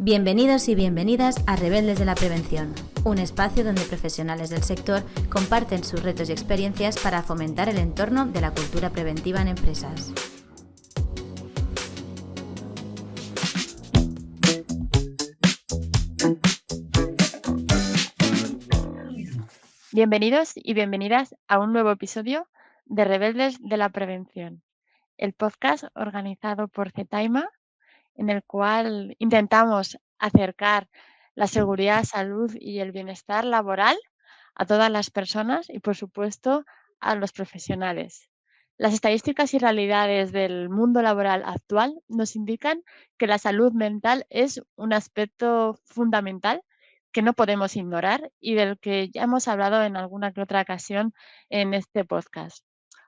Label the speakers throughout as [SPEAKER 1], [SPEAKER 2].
[SPEAKER 1] Bienvenidos y bienvenidas a Rebeldes de la Prevención, un espacio donde profesionales del sector comparten sus retos y experiencias para fomentar el entorno de la cultura preventiva en empresas.
[SPEAKER 2] Bienvenidos y bienvenidas a un nuevo episodio de Rebeldes de la Prevención, el podcast organizado por Cetaima, en el cual intentamos acercar la seguridad, salud y el bienestar laboral a todas las personas y, por supuesto, a los profesionales. Las estadísticas y realidades del mundo laboral actual nos indican que la salud mental es un aspecto fundamental que no podemos ignorar y del que ya hemos hablado en alguna que otra ocasión en este podcast.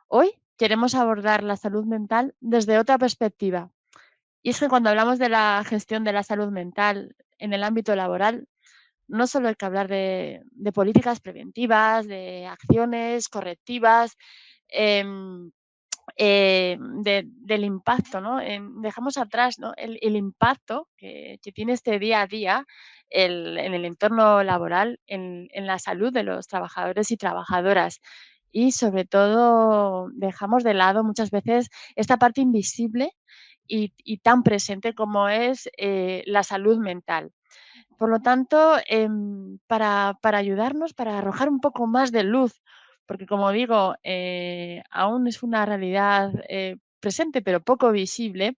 [SPEAKER 2] Hoy queremos abordar la salud mental desde otra perspectiva. Y es que cuando hablamos de la gestión de la salud mental en el ámbito laboral, no solo hay que hablar de políticas preventivas, de acciones correctivas, em, del impacto, ¿no? Dejamos atrás, ¿no? el impacto que tiene este día a día en el entorno laboral, en la salud de los trabajadores y trabajadoras. Y sobre todo dejamos de lado muchas veces esta parte invisible y tan presente como es la salud mental. Por lo tanto, para ayudarnos, para arrojar un poco más de luz, porque como digo, aún es una realidad presente pero poco visible,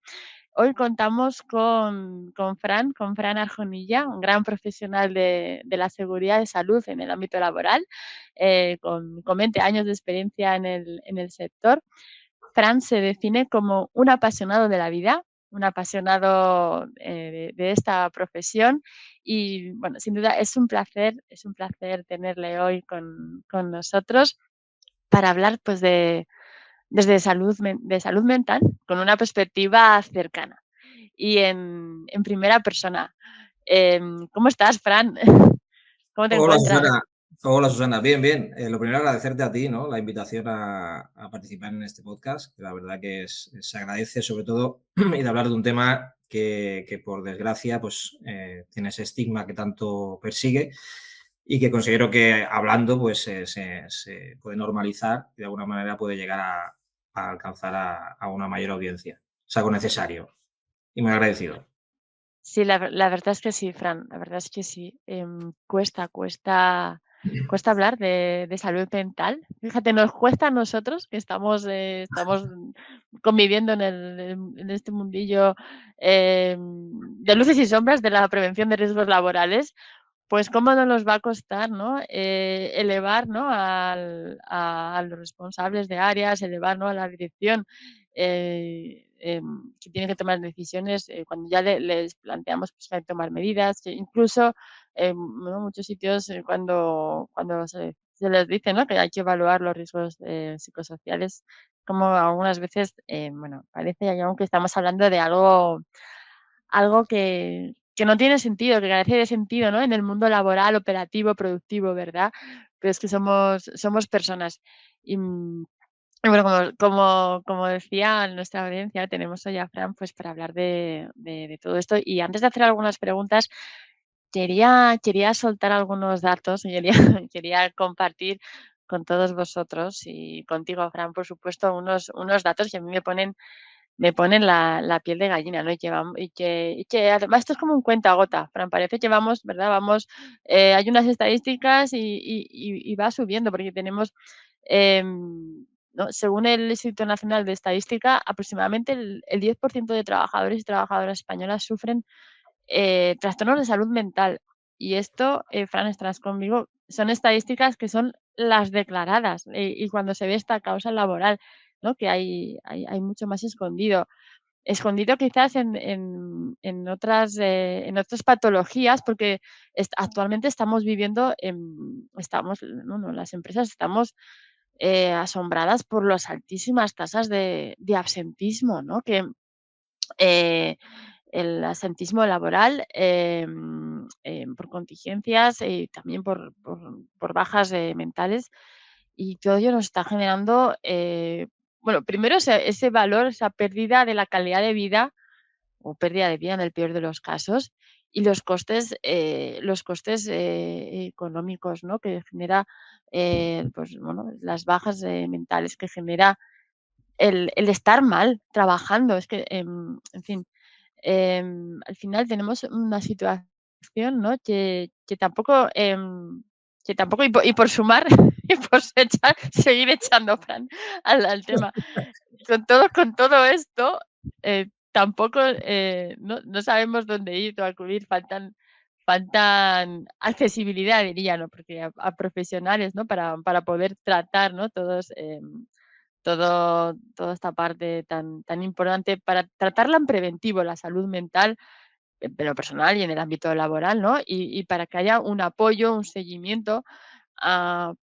[SPEAKER 2] hoy contamos con Fran Arjonilla, un gran profesional de la seguridad y salud en el ámbito laboral, con 20 años de experiencia en el sector. Fran se define como un apasionado de la vida, un apasionado de esta profesión y, bueno, sin duda es un placer tenerle hoy con nosotros para hablar pues desde de salud mental con una perspectiva cercana y en primera persona. ¿Cómo estás, Fran? ¿Cómo te
[SPEAKER 3] Hola
[SPEAKER 2] encuentras?
[SPEAKER 3] Susana, hola Susana, bien, bien. Lo primero agradecerte a ti, ¿no? La invitación a participar en este podcast, que la verdad que se agradece sobre todo y de hablar de un tema que por desgracia pues tiene ese estigma que tanto persigue y que considero que hablando pues se puede normalizar y de alguna manera puede llegar a alcanzar a una mayor audiencia. Es algo necesario y muy agradecido.
[SPEAKER 2] Sí, la verdad es que sí, Fran, la verdad es que sí. Cuesta hablar de salud mental. Fíjate, nos cuesta a nosotros que estamos conviviendo en este mundillo de luces y sombras de la prevención de riesgos laborales, pues cómo no nos va a costar, ¿no? Elevar, ¿no? A los responsables de áreas, elevar, ¿no? A la dirección que tienen que tomar decisiones cuando ya les planteamos pues, que hay que tomar medidas, que incluso ¿no? Muchos sitios cuando se les dice, ¿no? Que hay que evaluar los riesgos psicosociales, como algunas veces, bueno, parece aunque estamos hablando de algo que no tiene sentido, que carece de sentido, ¿no? En el mundo laboral, operativo, productivo, ¿verdad? Pero es que somos personas. Y, y bueno, como decía nuestra audiencia, tenemos hoy a Fran, pues, para hablar de todo esto. Y antes de hacer algunas preguntas, quería soltar algunos datos y quería quería compartir con todos vosotros y contigo, Fran, por supuesto, unos datos que a mí me ponen la piel de gallina, ¿no? Y que además esto es como un cuenta-gota, Fran, parece que vamos, ¿verdad? Hay unas estadísticas y va subiendo porque tenemos, ¿no? Según el Instituto Nacional de Estadística, aproximadamente el 10% de trabajadores y trabajadoras españolas sufren trastornos de salud mental. Y esto, Fran, estarás conmigo, son estadísticas que son las declaradas y cuando se ve esta causa laboral, ¿no? Que hay mucho más escondido. Escondido quizás en otras patologías, porque actualmente estamos viviendo, no, las empresas estamos asombradas por las altísimas tasas de absentismo, ¿no? Eh, el absentismo laboral por contingencias y también por bajas mentales. Y todo ello nos está generando, bueno, primero ese valor, esa pérdida de la calidad de vida o pérdida de vida en el peor de los casos. los costes económicos, ¿no? Que genera, pues bueno, las bajas mentales que genera el estar mal trabajando. Es que, en fin, al final tenemos una situación, ¿no? Que tampoco y por sumar y por seguir echando Fran al tema. Con todo esto, tampoco, no sabemos dónde ir o acudir, faltan accesibilidad, diría, ¿no? Porque a profesionales, ¿no? Para poder tratar, ¿no? Toda esta parte tan importante para tratarla en preventivo, la salud mental, en lo personal y en el ámbito laboral, ¿no? Y para que haya un apoyo, un seguimiento,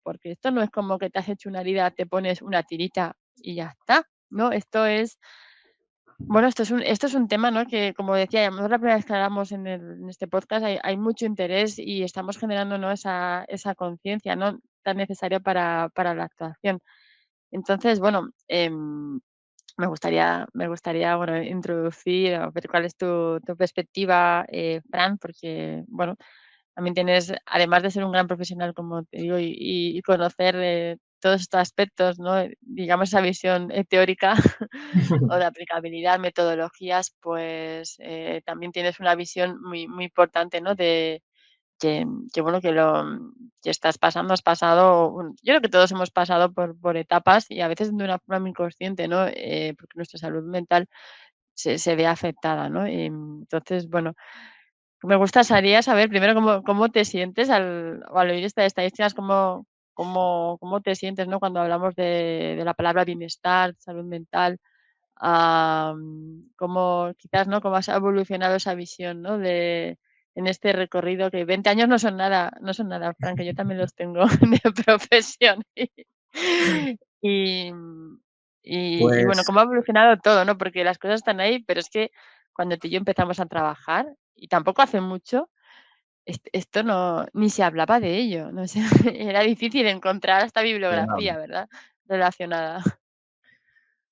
[SPEAKER 2] porque esto no es como que te has hecho una herida, te pones una tirita y ya está, ¿no? Bueno, esto es un tema, ¿no? Que, como decía, ya no es la primera vez que hablamos en este podcast, hay mucho interés y estamos generando, ¿no? Esa conciencia, ¿no? Tan necesaria para la actuación. Entonces, bueno, me gustaría, bueno, introducir o ver cuál es tu perspectiva, Fran, porque, bueno, también tienes, además de ser un gran profesional, como te digo, y conocer, todos estos aspectos, ¿no? Digamos, esa visión, teórica o de aplicabilidad, metodologías, pues, también tienes una visión muy muy importante, ¿no? Que bueno, que has pasado, bueno, yo creo que todos hemos pasado por etapas y a veces de una forma muy consciente, ¿no? Porque nuestra salud mental se ve afectada, ¿no? Entonces, bueno, me gustaría saber primero cómo te sientes al oír estas estadísticas, cómo te sientes, ¿no? Cuando hablamos de la palabra bienestar, salud mental, cómo quizás, ¿no? Cómo has evolucionado esa visión, ¿no? En este recorrido que 20 años no son nada, Fran, que yo también los tengo de profesión. Y, y bueno,
[SPEAKER 3] Pues
[SPEAKER 2] cómo ha evolucionado todo, ¿no? Porque las cosas están ahí, pero es que cuando tú y yo empezamos a trabajar, y tampoco hace mucho, esto no ni se hablaba de ello, no sé, era difícil encontrar esta bibliografía, ¿verdad? Relacionada.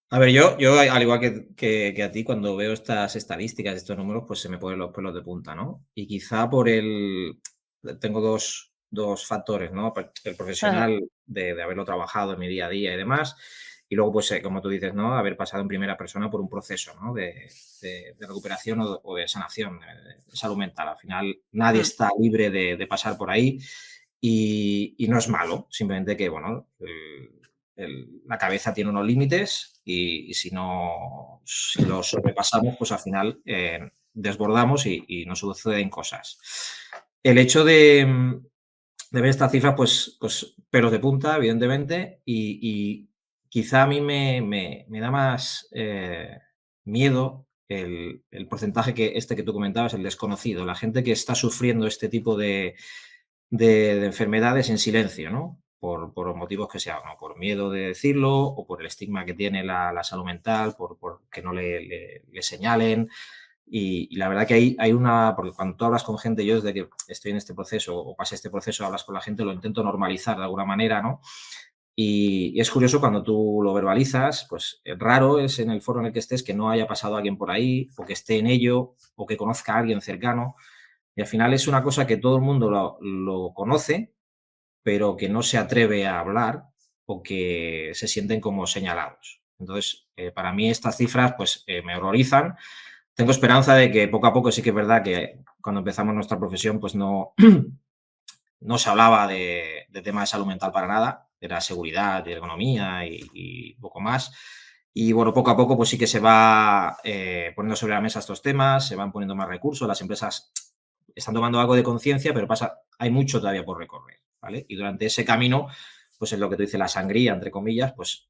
[SPEAKER 3] a ver, yo al igual que a ti, cuando veo estas estadísticas, estos números, pues se me ponen los pelos de punta, ¿no? Y quizá tengo dos factores, ¿no? El
[SPEAKER 2] Ajá.
[SPEAKER 3] profesional de haberlo trabajado en mi día a día y demás, y luego, pues, como tú dices, ¿no? Haber pasado en primera persona por un proceso, ¿no? De recuperación o de sanación, de salud mental. Al final, nadie
[SPEAKER 2] Mm.
[SPEAKER 3] está libre de pasar por ahí y no es malo, simplemente que, bueno, la cabeza tiene unos límites y si los sobrepasamos, pues al final desbordamos y nos suceden cosas. El hecho de ver estas cifras, pues pelos de punta, evidentemente, y quizá a mí me da más miedo el porcentaje que tú comentabas, el desconocido, la gente que está sufriendo este tipo de enfermedades en silencio, ¿no? Por los motivos que sean, ¿no? Por miedo de decirlo o por el estigma que tiene la salud mental, por que no le señalen. Y la verdad que hay una, porque cuando tú hablas con gente, yo desde que estoy en este proceso o pasé este proceso, hablas con la gente, lo intento normalizar de alguna manera, ¿no? Y es curioso cuando tú lo verbalizas, pues raro es en el foro en el que estés que no haya pasado alguien por ahí o que esté en ello o que conozca a alguien cercano. Y al final es una cosa que todo el mundo lo conoce, pero que no se atreve a hablar o que se sienten como señalados. Entonces, para mí estas cifras pues me horrorizan. Tengo esperanza de que poco a poco sí que es verdad que cuando empezamos nuestra profesión pues no, no se hablaba de tema de salud mental para nada, era seguridad y ergonomía y poco más. Y bueno, poco a poco pues sí que se va poniendo sobre la mesa estos temas, se van poniendo más recursos, las empresas están tomando algo de conciencia, pero hay mucho todavía por recorrer, ¿vale? Y durante ese camino, pues es lo que tú dices, la sangría, entre comillas, pues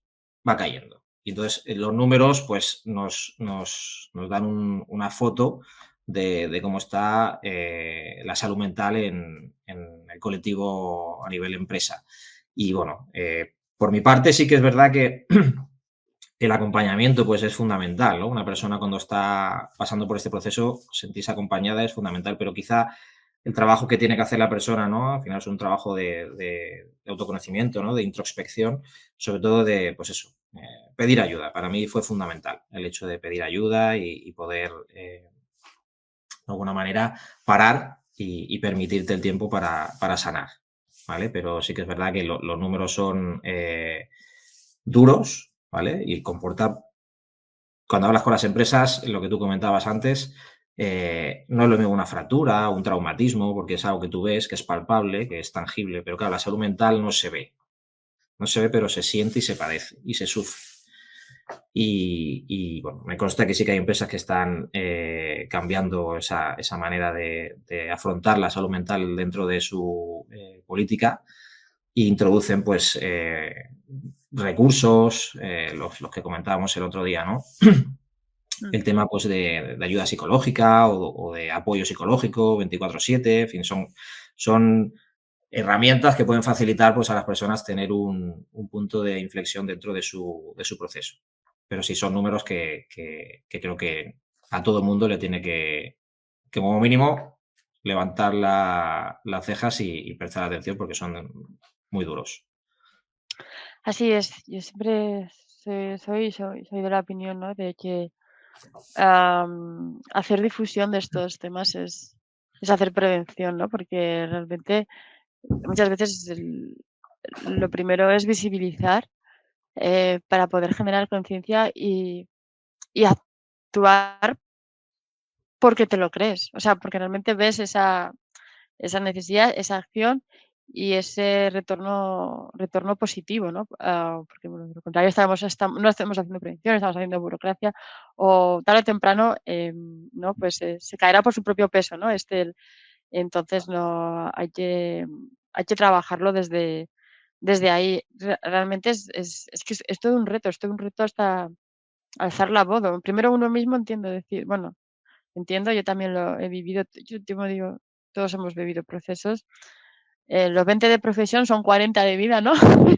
[SPEAKER 3] va cayendo. Y entonces los números, pues nos dan una foto de cómo está la salud mental en el colectivo a nivel empresa. Y bueno, por mi parte sí que es verdad que el acompañamiento, pues, es fundamental, ¿no? Una persona cuando está pasando por este proceso, sentirse acompañada es fundamental, pero quizá el trabajo que tiene que hacer la persona, ¿no? Al final es un trabajo de autoconocimiento, ¿no? De introspección, sobre todo de, pues eso, pedir ayuda. Para mí fue fundamental el hecho de pedir ayuda y poder alguna manera, parar y permitirte el tiempo para sanar, ¿vale? Pero sí que es verdad que los números son duros, ¿vale? Y comporta, cuando hablas con las empresas, lo que tú comentabas antes, no es lo mismo una fractura, un traumatismo, porque es algo que tú ves, que es palpable, que es tangible, pero claro, la salud mental no se ve. No se ve, pero se siente y se padece y se sufre. Bueno, me consta que sí que hay empresas que están cambiando esa manera de afrontar la salud mental dentro de su política e introducen pues recursos, los que comentábamos el otro día, ¿no? El tema pues de ayuda psicológica o de apoyo psicológico 24/7, en fin, son herramientas que pueden facilitar pues, a las personas tener un punto de inflexión dentro de su proceso. Pero sí son números que creo que a todo el mundo le tiene que como mínimo levantar las cejas y prestar atención porque son muy duros.
[SPEAKER 2] Así es, yo siempre soy de la opinión, ¿no? De que hacer difusión de estos temas es hacer prevención, ¿no? Porque realmente muchas veces lo primero es visibilizar para poder generar conciencia y actuar porque te lo crees, o sea, porque realmente ves esa necesidad, esa acción y ese retorno positivo, ¿no? Porque, bueno, de lo contrario no estamos haciendo prevención, estamos haciendo burocracia o tarde o temprano, ¿no? Pues, se caerá por su propio peso, ¿no? Entonces no hay que trabajarlo desde ahí. Realmente es que es todo un reto, es todo un reto hasta alzar la voz. Primero uno mismo entiendo decir, bueno, entiendo, yo también lo he vivido, yo como digo, todos hemos vivido procesos. Los 20 de profesión son 40 de vida, ¿no?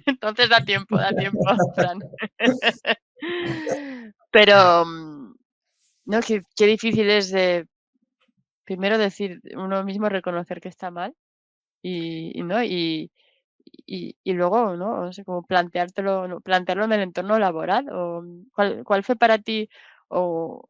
[SPEAKER 2] Entonces da tiempo, Fran. Pero, no, qué difícil es primero decir uno mismo reconocer que está mal ¿no? Y luego, ¿no? No sé, como plantearlo en el entorno laboral o cuál fue para ti o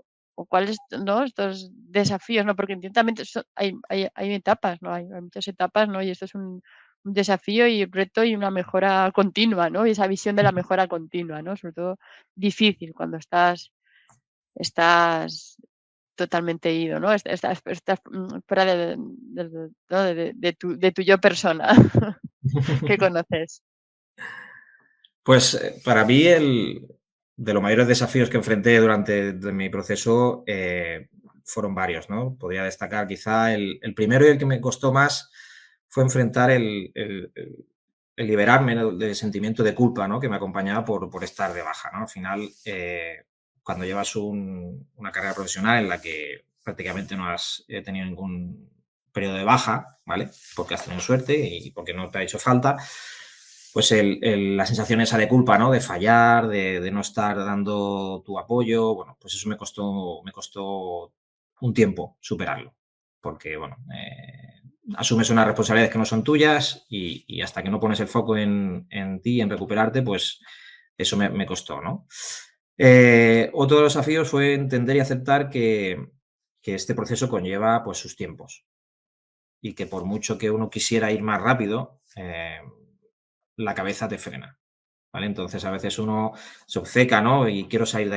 [SPEAKER 2] cuáles, ¿no? Estos desafíos, ¿no? Porque entiendo también hay etapas, ¿no? Hay muchas etapas, ¿no? Y esto es un desafío y un reto y una mejora continua, ¿no? Y esa visión de la mejora continua, ¿no? Sobre todo difícil cuando estás totalmente ido, ¿no? Estás fuera ¿no? De tu yo persona que conoces.
[SPEAKER 3] Pues para mí de los mayores desafíos que enfrenté durante mi proceso fueron varios, ¿no? Podría destacar quizá el primero y el que me costó más fue enfrentar el liberarme, ¿no?, del sentimiento de culpa, ¿no?, que me acompañaba por estar de baja, ¿no? Al final, cuando llevas una carrera profesional en la que prácticamente no has tenido ningún periodo de baja, ¿vale? Porque has tenido suerte y porque no te ha hecho falta, pues la sensación esa de culpa, ¿no? De fallar, de no estar dando tu apoyo, bueno, pues eso me costó un tiempo superarlo, porque, bueno, asumes unas responsabilidades que no son tuyas y hasta que no pones el foco en ti, en recuperarte, pues eso me costó, ¿no? Otro de los desafíos fue entender y aceptar que este proceso conlleva, pues, sus tiempos y que por mucho que uno quisiera ir más rápido, la cabeza te frena, ¿vale? Entonces, a veces uno se obceca, ¿no? Y quiero salir de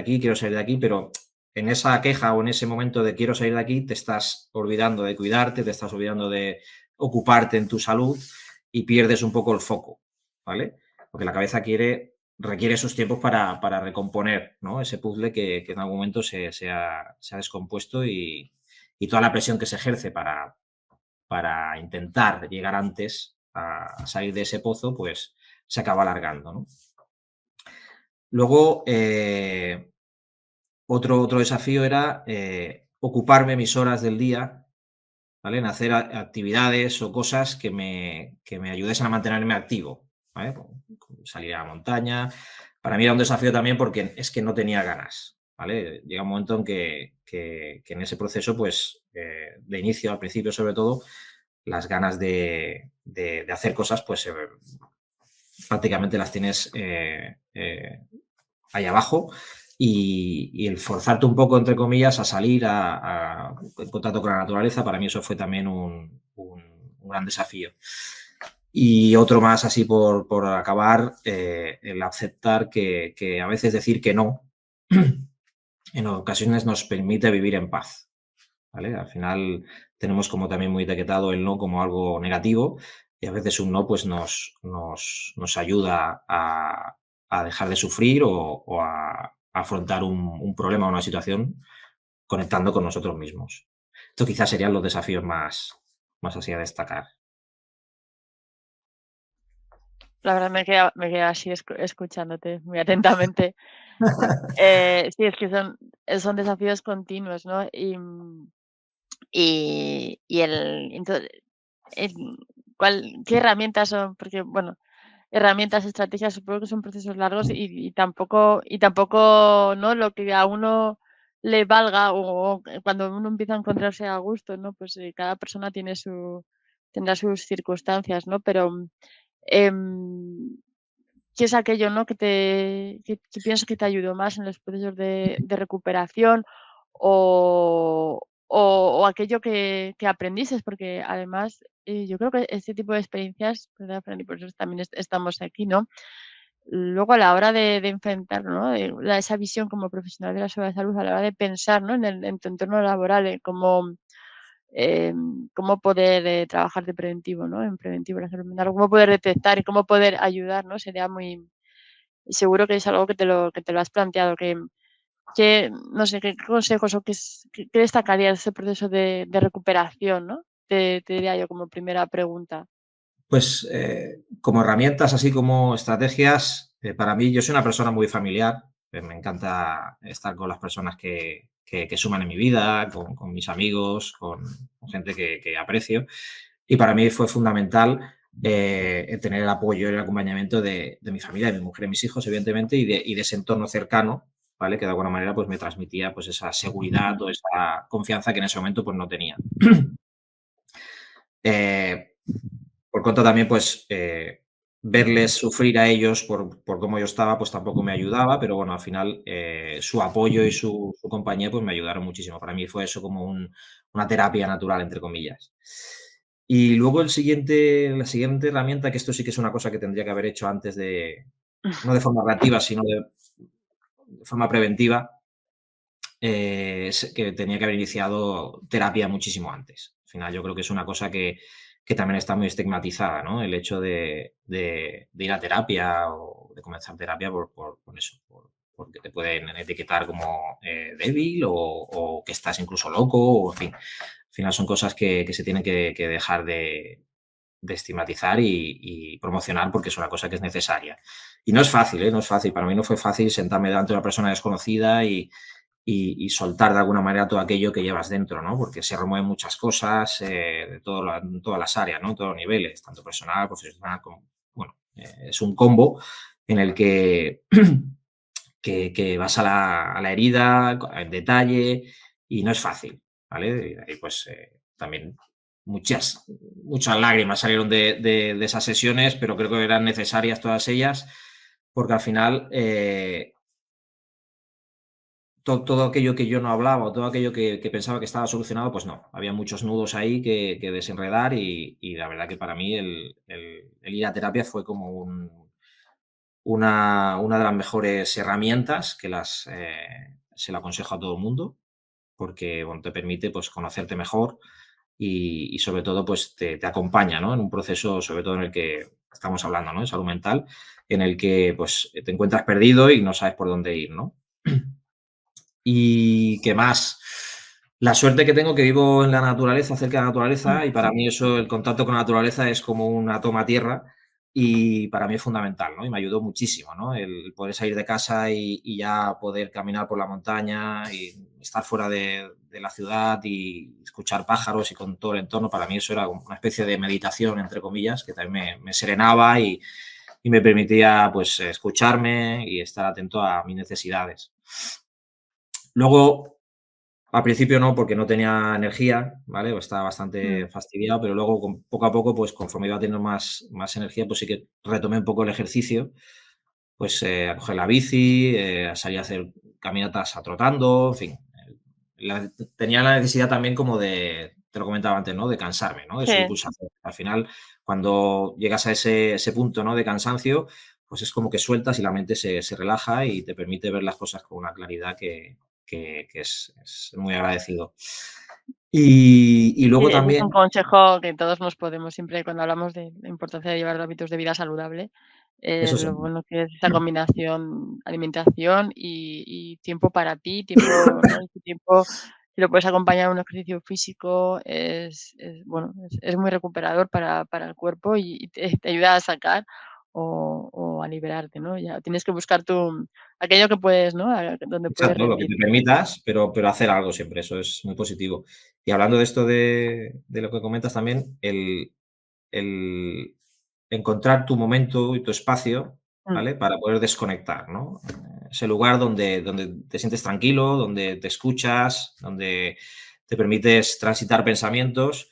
[SPEAKER 3] aquí, pero en esa queja o en ese momento de quiero salir de aquí, te estás olvidando de cuidarte, te estás olvidando de ocuparte en tu salud y pierdes un poco el foco, ¿vale? Porque la cabeza requiere esos tiempos para recomponer, ¿no? Ese puzzle que en algún momento se ha descompuesto y toda la presión que se ejerce para intentar llegar antes a salir de ese pozo, pues se acaba alargando, ¿no? Luego, otro desafío era ocuparme mis horas del día, ¿vale? En hacer actividades o cosas que me ayudasen a mantenerme activo, ¿vale? Como salir a la montaña. Para mí era un desafío también porque es que no tenía ganas, ¿vale? Llega un momento en que en ese proceso, pues, de inicio, al principio sobre todo, las ganas de hacer cosas, pues prácticamente las tienes ahí abajo y el forzarte un poco, entre comillas, a salir en contacto con la naturaleza, para mí eso fue también un gran desafío. Y otro más así por acabar, el aceptar que a veces decir que no en ocasiones nos permite vivir en paz, ¿vale? Al final tenemos como también muy etiquetado el no como algo negativo y a veces un no pues nos ayuda a dejar de sufrir o a afrontar un problema o una situación conectando con nosotros mismos. Esto quizás serían los desafíos más así a destacar.
[SPEAKER 2] La verdad me queda así escuchándote muy atentamente. Sí, es que son desafíos continuos, ¿no? Y el ¿qué herramientas son? Porque, bueno, herramientas, estrategias, supongo que son procesos largos y tampoco, ¿no? Lo que a uno le valga o cuando uno empieza a encontrarse a gusto, ¿no? Pues cada persona tendrá sus circunstancias, ¿no? Pero em, ¿qué es aquello, no? Que piensas que te ayudó más en los procesos de recuperación o aquello que aprendiste? Porque además yo creo que este tipo de experiencias, ¿verdad, Fran? Y por eso también estamos aquí, ¿no? Luego a la hora de enfrentar, ¿no? Esa visión como profesional de la salud, a la hora de pensar, ¿no? En tu entorno laboral, en cómo poder trabajar de preventivo, ¿no? En preventivo de la salud mental, cómo poder detectar y cómo poder ayudar, ¿no? Sería muy, seguro que es algo que te lo has planteado, no sé, qué consejos o qué destacarías de ese proceso de recuperación, ¿no? Te diría yo como primera pregunta.
[SPEAKER 3] Pues como herramientas, así como estrategias, para mí yo soy una persona muy familiar, me encanta estar con las personas que suman en mi vida, con mis amigos, con gente que aprecio. Y para mí fue fundamental tener el apoyo y el acompañamiento de mi familia, de mi mujer y mis hijos, evidentemente, y de ese entorno cercano, ¿vale? Que de alguna manera pues, me transmitía pues, esa seguridad o esa confianza que en ese momento pues, no tenía. Eh, por contra, también, pues, verles sufrir a ellos por cómo yo estaba, pues tampoco me ayudaba, pero bueno, al final, su apoyo y su compañía, pues me ayudaron muchísimo. Para mí fue eso como una terapia natural, entre comillas. Y luego la siguiente herramienta, que esto sí que es una cosa que tendría que haber hecho antes no de forma reactiva, sino de forma preventiva, es que tenía que haber iniciado terapia muchísimo antes. Al final yo creo que es una cosa que también está muy estigmatizada, ¿no? El hecho de ir a terapia o de comenzar terapia por eso, porque te pueden etiquetar como débil o que estás incluso loco, o en fin. Al final son cosas que se tienen que dejar de estigmatizar y promocionar porque es una cosa que es necesaria. Y no es fácil, ¿eh? No es fácil. Para mí no fue fácil sentarme delante de una persona desconocida y soltar de alguna manera todo aquello que llevas dentro, ¿no? Porque se remueven muchas cosas en todas las áreas, ¿no? En todos los niveles, tanto personal, profesional, como, bueno, es un combo en el que vas a la herida, en detalle, y no es fácil, ¿vale? Y ahí, pues, también muchas lágrimas salieron de esas sesiones, pero creo que eran necesarias todas ellas, porque al final, todo aquello que yo no hablaba o todo aquello que pensaba que estaba solucionado, pues no. Había muchos nudos ahí que desenredar y la verdad que para mí el ir a terapia fue como una de las mejores herramientas se la aconsejo a todo el mundo porque bueno, te permite pues, conocerte mejor y sobre todo pues, te acompaña, ¿no? En un proceso, sobre todo en el que estamos hablando, ¿no? De salud mental, en el que pues, te encuentras perdido y no sabes por dónde ir, ¿no? ¿Y qué más? La suerte que tengo que vivo en la naturaleza, cerca de la naturaleza, y para mí eso, el contacto con la naturaleza es como una toma tierra y para mí es fundamental, ¿no? Y me ayudó muchísimo, ¿no? El poder salir de casa y ya poder caminar por la montaña y estar fuera de la ciudad y escuchar pájaros y con todo el entorno, para mí eso era una especie de meditación, entre comillas, que también me serenaba y me permitía, pues, escucharme y estar atento a mis necesidades. Luego, al principio no, porque no tenía energía, ¿vale? O estaba bastante fastidiado, pero luego poco a poco, pues conforme iba teniendo más energía, pues sí que retomé un poco el ejercicio, pues a coger la bici, a salir a hacer caminatas a trotando, en fin. Tenía la necesidad también como de, te lo comentaba antes, ¿no? De cansarme, ¿no? De subir
[SPEAKER 2] Sí.
[SPEAKER 3] pulsaciones. Al final, cuando llegas a ese punto, ¿no? De cansancio, pues es como que sueltas y la mente se relaja y te permite ver las cosas con una claridad que es muy agradecido. Y
[SPEAKER 2] Sí,
[SPEAKER 3] luego
[SPEAKER 2] ese es un
[SPEAKER 3] también,
[SPEAKER 2] consejo que todos nos podemos siempre cuando hablamos de la importancia de llevar hábitos de vida saludable,
[SPEAKER 3] eso
[SPEAKER 2] lo
[SPEAKER 3] seguro.
[SPEAKER 2] bueno que es esa combinación alimentación y tiempo para ti, tiempo, ¿no? Ese tiempo, si lo puedes acompañar de un ejercicio físico, bueno, es muy recuperador para el cuerpo y te ayuda a sacar o a liberarte, ¿no? Ya tienes que buscar aquello que puedes, ¿no? Donde puedes
[SPEAKER 3] Exacto, lo que
[SPEAKER 2] rendir.
[SPEAKER 3] te permitas, pero hacer algo siempre, eso es muy positivo. Y hablando de esto de lo que comentas también, el encontrar tu momento y tu espacio,
[SPEAKER 2] Mm.
[SPEAKER 3] ¿vale? Para poder desconectar, ¿no? Ese lugar donde te sientes tranquilo, donde te escuchas, donde te permites transitar pensamientos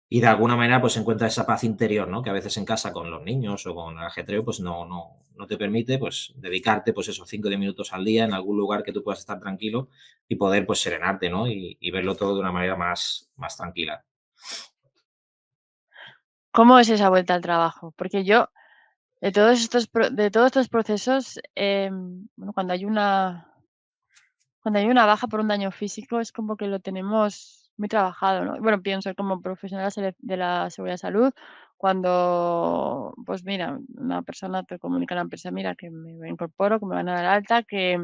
[SPEAKER 3] y de alguna manera, pues encuentras esa paz interior, ¿no? Que a veces en casa con los niños o con el ajetreo, pues no te permite, pues, dedicarte, pues, esos 5 o 10 minutos al día en algún lugar que tú puedas estar tranquilo y poder, pues, serenarte, ¿no? Y verlo todo de una manera más tranquila.
[SPEAKER 2] ¿Cómo es esa vuelta al trabajo? Porque yo de todos estos procesos, bueno, cuando hay una baja por un daño físico, es como que lo tenemos muy trabajado, ¿no? Bueno, pienso como profesional de la seguridad de salud, cuando, pues mira, una persona te comunica a la empresa, mira, que me incorporo, que me van a dar alta, que,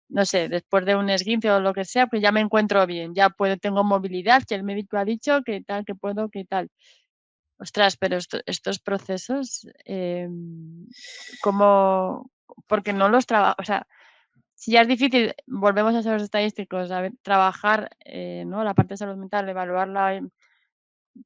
[SPEAKER 2] no sé, después de un esguince o lo que sea, pues ya me encuentro bien, ya puedo, tengo movilidad, que el médico ha dicho que tal, que puedo, que tal. Ostras, pero estos procesos, ¿cómo? Porque no los o sea, si ya es difícil, volvemos a ser los estadísticos, a ver, trabajar, ¿no? La parte de salud mental, evaluarla,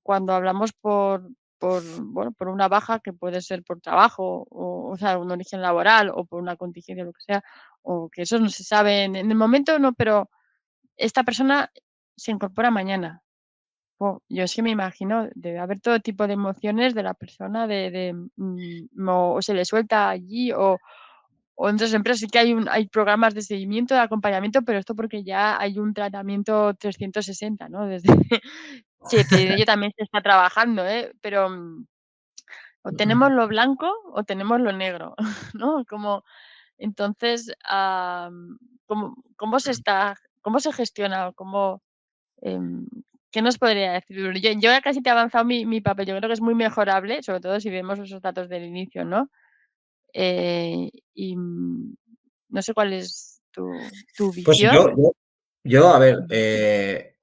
[SPEAKER 2] cuando hablamos bueno, por una baja que puede ser por trabajo o sea, un origen laboral o por una contingencia, lo que sea, o que eso no se sabe en el momento, no, pero esta persona se incorpora mañana. Yo es que me imagino, debe haber todo tipo de emociones de la persona, o se le suelta allí, o en otras empresas sí que hay programas de seguimiento, de acompañamiento, pero esto porque ya hay un tratamiento 360, ¿no? Desde que en ello también se está trabajando, ¿eh? Pero, o tenemos lo blanco o tenemos lo negro, ¿no? Entonces, cómo se gestiona? Em, ¿Qué nos podría decir? Yo ya casi te he avanzado mi papel. Yo creo que es muy mejorable, sobre todo si vemos esos datos del inicio, ¿no? Y, no sé cuál es tu
[SPEAKER 3] Pues
[SPEAKER 2] visión.
[SPEAKER 3] yo, a ver,
[SPEAKER 2] Mm,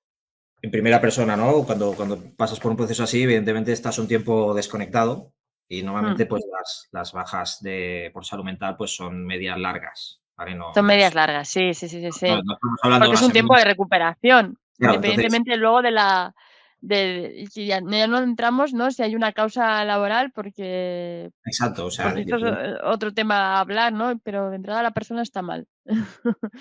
[SPEAKER 3] en primera persona, ¿no? Cuando pasas por un proceso así, evidentemente estás un tiempo desconectado y
[SPEAKER 2] mm.
[SPEAKER 3] normalmente, pues, las bajas por salud mental, pues, son medias largas, ¿vale?
[SPEAKER 2] Son medias largas, sí, sí, sí, sí, sí.
[SPEAKER 3] No estamos hablando de
[SPEAKER 2] Porque es
[SPEAKER 3] una
[SPEAKER 2] un
[SPEAKER 3] semana.
[SPEAKER 2] tiempo de recuperación,
[SPEAKER 3] Claro, entonces
[SPEAKER 2] independientemente luego y si ya no entramos, ¿no? Si hay una causa laboral,
[SPEAKER 3] exacto, o sea,
[SPEAKER 2] porque esto es, otro tema a hablar, ¿no? Pero de entrada la persona está mal.
[SPEAKER 3] pero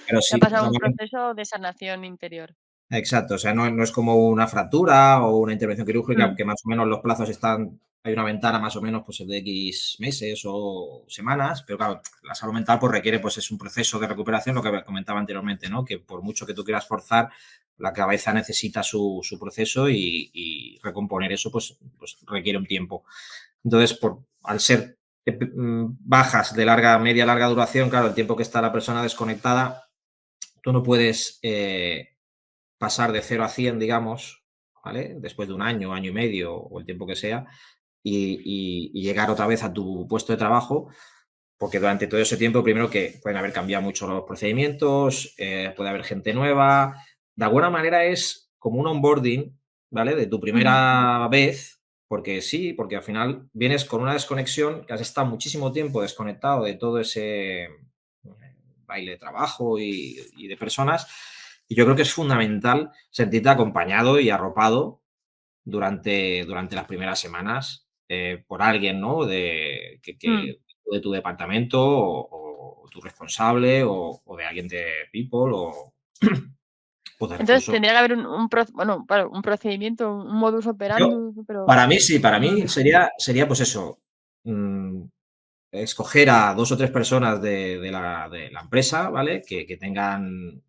[SPEAKER 2] Que ha
[SPEAKER 3] sí,
[SPEAKER 2] pasado un
[SPEAKER 3] normalmente.
[SPEAKER 2] proceso de sanación interior.
[SPEAKER 3] Exacto, o sea, no es como una fractura o una intervención quirúrgica,
[SPEAKER 2] Mm,
[SPEAKER 3] que más o menos los plazos están, hay una ventana más o menos, pues, de X meses o semanas, pero claro, la salud mental, pues, requiere, pues, es un proceso de recuperación, lo que comentaba anteriormente, ¿no? Que por mucho que tú quieras forzar, la cabeza necesita su proceso y recomponer eso, pues requiere un tiempo. Entonces, al ser bajas de media, larga duración, claro, el tiempo que está la persona desconectada, tú no puedes pasar de 0 a 100, digamos, ¿vale? Después de un año, año y medio o el tiempo que sea, y llegar otra vez a tu puesto de trabajo, porque durante todo ese tiempo, primero que pueden haber cambiado mucho los procedimientos, puede haber gente nueva. De alguna manera es como un onboarding, ¿vale? De tu
[SPEAKER 2] ujú.
[SPEAKER 3] primera vez, porque sí, porque al final vienes con una desconexión, que has estado muchísimo tiempo desconectado de todo ese baile de trabajo y de personas. Y yo creo que es fundamental sentirte acompañado y arropado durante las primeras semanas por alguien, ¿no?
[SPEAKER 2] Mm.
[SPEAKER 3] De tu departamento o tu responsable o de alguien de People o de
[SPEAKER 2] Entonces
[SPEAKER 3] recursos.
[SPEAKER 2] tendría que haber bueno, claro, un procedimiento, un modus
[SPEAKER 3] Yo,
[SPEAKER 2] operandi, pero
[SPEAKER 3] para mí sí, para
[SPEAKER 2] mm,
[SPEAKER 3] mí sería pues eso. mm, escoger a 2 o 3 personas de la empresa, ¿vale? Que tengan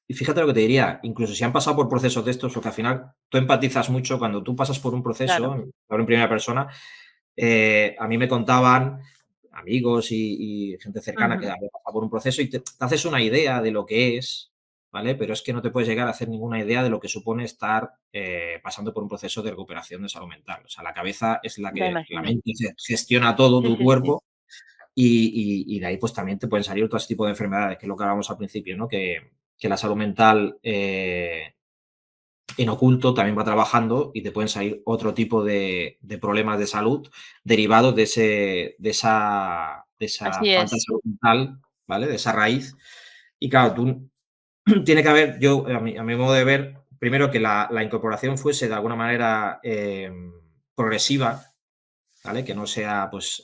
[SPEAKER 3] y fíjate lo que te diría, incluso si han pasado por procesos de estos, porque al final tú empatizas mucho cuando tú pasas por un proceso,
[SPEAKER 2] Claro.
[SPEAKER 3] hablo en primera persona, a mí me contaban amigos y gente cercana que
[SPEAKER 2] Ujú.
[SPEAKER 3] había pasado por un proceso y te haces una idea de lo que es, ¿vale? Pero es que no te puedes llegar a hacer ninguna idea de lo que supone estar pasando por un proceso de recuperación de salud mental. O sea, la cabeza es la
[SPEAKER 2] Ya
[SPEAKER 3] que, la
[SPEAKER 2] imagino.
[SPEAKER 3] mente gestiona todo
[SPEAKER 2] Sí,
[SPEAKER 3] tu
[SPEAKER 2] sí, sí.
[SPEAKER 3] cuerpo y de ahí pues también te pueden salir otros tipos de enfermedades, que es lo que hablábamos al principio, ¿no? Que la salud mental en oculto también va trabajando y te pueden salir otro tipo de problemas de salud derivados de esa
[SPEAKER 2] Así
[SPEAKER 3] falta de
[SPEAKER 2] es.
[SPEAKER 3] salud mental, ¿vale? De esa raíz. Y claro, tú tiene que haber, yo, a mi modo de ver, primero que la incorporación fuese de alguna manera progresiva, ¿vale? Que no sea pues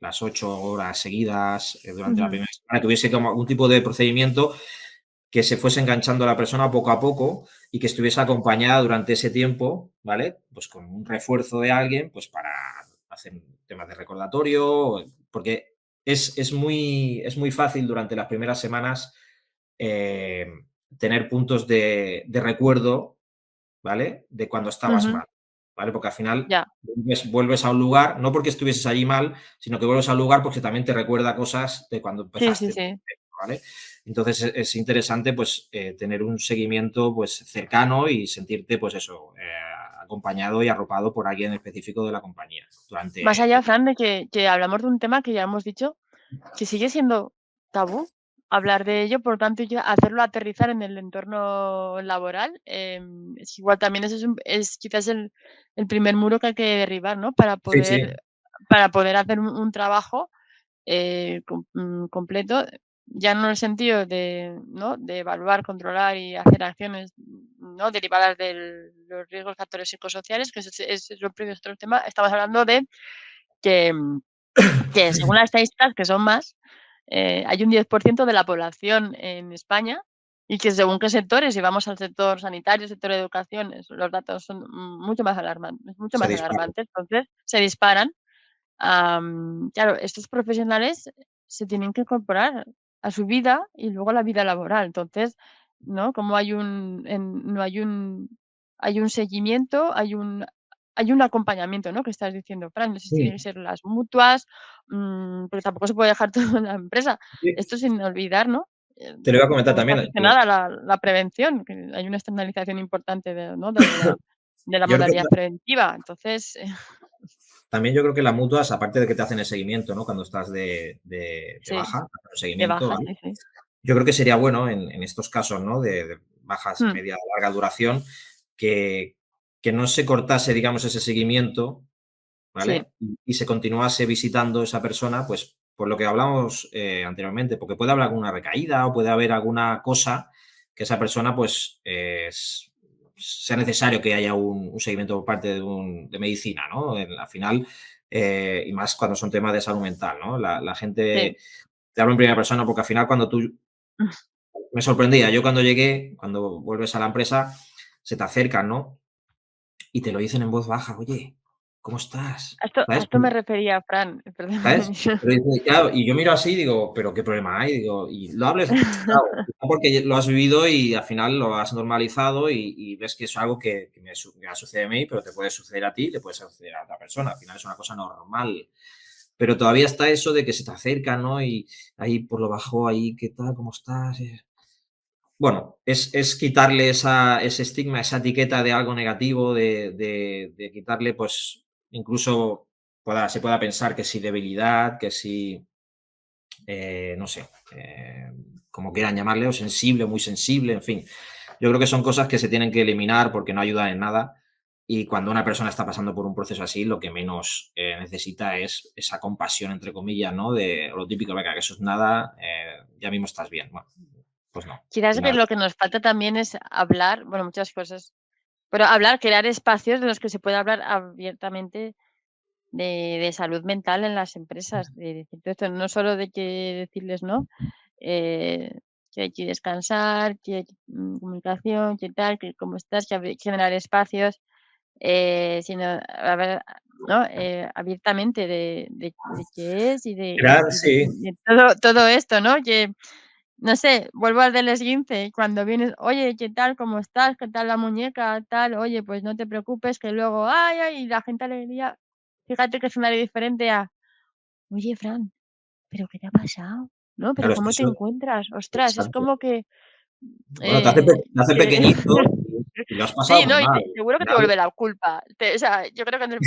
[SPEAKER 3] las 8 horas seguidas durante la
[SPEAKER 2] Ujú.
[SPEAKER 3] primera semana, que hubiese como algún tipo de procedimiento que se fuese enganchando a la persona poco a poco y que estuviese acompañada durante ese tiempo, ¿vale? Pues con un refuerzo de alguien, pues para hacer temas de recordatorio, porque es muy fácil durante las primeras semanas eh, tener puntos de recuerdo, ¿vale? De cuando estabas
[SPEAKER 2] Ujú.
[SPEAKER 3] mal, ¿vale? Porque al final
[SPEAKER 2] Ya.
[SPEAKER 3] vuelves a un lugar, no porque estuvieses allí mal, sino que vuelves a un lugar porque también te recuerda cosas de cuando
[SPEAKER 2] Sí, sí,
[SPEAKER 3] empezaste,
[SPEAKER 2] sí.
[SPEAKER 3] ¿vale? Entonces es interesante pues tener un seguimiento pues cercano y sentirte pues eso, acompañado y arropado por alguien específico de la compañía
[SPEAKER 2] Más
[SPEAKER 3] durante
[SPEAKER 2] allá, Fran, de que hablamos de un tema que ya hemos dicho que sigue siendo tabú hablar de ello, por tanto, ya hacerlo aterrizar en el entorno laboral, es igual también ese es quizás el primer muro que hay que derribar, ¿no?
[SPEAKER 3] Sí, sí,
[SPEAKER 2] Para poder hacer un trabajo, completo, ya no en el sentido de, ¿no? De evaluar, controlar y hacer acciones, ¿no? Derivadas de los riesgos factores psicosociales, que ese es otro tema. Estamos hablando de que, que según las estadísticas, que son más, hay un 10% de la población en España y que según qué sectores, si vamos al sector sanitario, sector de educación, los datos son mucho más alarmantes, mucho
[SPEAKER 3] se
[SPEAKER 2] más
[SPEAKER 3] dispara.
[SPEAKER 2] alarmantes. Entonces, se disparan. Claro, estos profesionales se tienen que incorporar a su vida y luego a la vida laboral. Entonces, ¿no? Como no hay un seguimiento, hay un acompañamiento, ¿no? Que estás diciendo, Fran, no sé si tienen
[SPEAKER 3] Sí,
[SPEAKER 2] que ser las mutuas, porque tampoco se puede dejar todo en la empresa.
[SPEAKER 3] sí.
[SPEAKER 2] Esto sin olvidar, ¿no?
[SPEAKER 3] Te lo iba a comentar
[SPEAKER 2] Cómo está
[SPEAKER 3] también.
[SPEAKER 2] gestionada la prevención, que hay una externalización importante de, ¿no? De la
[SPEAKER 3] Yo creo que
[SPEAKER 2] modalidad preventiva. Entonces,
[SPEAKER 3] también yo creo que las mutuas, aparte de que te hacen el seguimiento, ¿no? Cuando estás de
[SPEAKER 2] sí,
[SPEAKER 3] baja, te hacen el
[SPEAKER 2] de
[SPEAKER 3] seguimiento,
[SPEAKER 2] baja,
[SPEAKER 3] ¿vale?
[SPEAKER 2] sí, sí.
[SPEAKER 3] Yo creo que sería bueno en estos casos, ¿no? De bajas
[SPEAKER 2] Mm,
[SPEAKER 3] media o larga duración, que, que no se cortase, digamos, ese seguimiento,
[SPEAKER 2] sí,
[SPEAKER 3] ¿vale? Y se continuase visitando esa persona, pues por lo que hablamos anteriormente, porque puede haber alguna recaída o puede haber alguna cosa que esa persona, pues, sea necesario que haya un seguimiento por parte de medicina, ¿no? Al final, y más cuando son temas de salud mental, ¿no? La
[SPEAKER 2] sí.
[SPEAKER 3] gente, te hablo en primera persona porque al final cuando tú me sorprendía. Yo cuando llegué, cuando vuelves a la empresa, se te acercan, ¿no? Y te lo dicen en voz baja: "Oye, ¿cómo estás?",
[SPEAKER 2] A
[SPEAKER 3] ¿sabes?
[SPEAKER 2] esto me refería, Fran,
[SPEAKER 3] ¿Sabes?
[SPEAKER 2] perdón.
[SPEAKER 3] Pero dice claro, y yo miro así y digo: "¿Pero qué problema hay?". Digo, y lo hables claro, quizá porque lo has vivido y al final lo has normalizado y ves que es algo que me ha sucedido a mí, pero te puede suceder a ti, le puede suceder a otra persona. Al final es una cosa normal. Pero todavía está eso de que se te acercan, ¿no? Y ahí por lo bajo, ahí: "¿Qué tal? ¿Cómo estás?". Bueno, es quitarle ese estigma, esa etiqueta de algo negativo, de quitarle, pues, incluso se pueda pensar que si debilidad, que si, no sé, como quieran llamarle, o sensible, o muy sensible, en fin. Yo creo que son cosas que se tienen que eliminar porque no ayudan en nada. Y cuando una persona está pasando por un proceso así, lo que menos necesita es esa compasión, entre comillas, ¿no? De lo típico, venga, que eso es nada, ya mismo estás bien. Bueno, pues no. Al
[SPEAKER 2] Quizás que
[SPEAKER 3] final,
[SPEAKER 2] lo que nos falta también es hablar, bueno, muchas cosas, pero hablar, crear espacios de los que se pueda hablar abiertamente de salud mental en las empresas, de decir todo esto, no solo de que decirles, ¿no? Eh, que hay que descansar, que hay comunicación, que tal, que cómo estás, que generar espacios, sino, a ver. ¿no? Abiertamente de qué es y
[SPEAKER 3] Claro, sí.
[SPEAKER 2] de todo esto, ¿no? Que, no sé, vuelvo al del esguince, cuando vienes: "Oye, ¿qué tal? ¿Cómo estás? ¿Qué tal la muñeca? Tal, oye, pues no te preocupes que luego, ay, ay", y la gente alegría. Fíjate que sonaría diferente a: "Oye, Fran, ¿pero qué te ha pasado? ¿No? ¿Pero
[SPEAKER 3] Claro, es que
[SPEAKER 2] cómo te
[SPEAKER 3] eso
[SPEAKER 2] encuentras?". Ostras, es
[SPEAKER 3] exacto.
[SPEAKER 2] como que,
[SPEAKER 3] Bueno,
[SPEAKER 2] eh,
[SPEAKER 3] te hace
[SPEAKER 2] que
[SPEAKER 3] pequeñito y lo has pasado
[SPEAKER 2] sí,
[SPEAKER 3] muy
[SPEAKER 2] ¿no? Y
[SPEAKER 3] mal.
[SPEAKER 2] te seguro
[SPEAKER 3] Al
[SPEAKER 2] que te
[SPEAKER 3] final
[SPEAKER 2] vuelve la culpa. O sea, yo creo que en el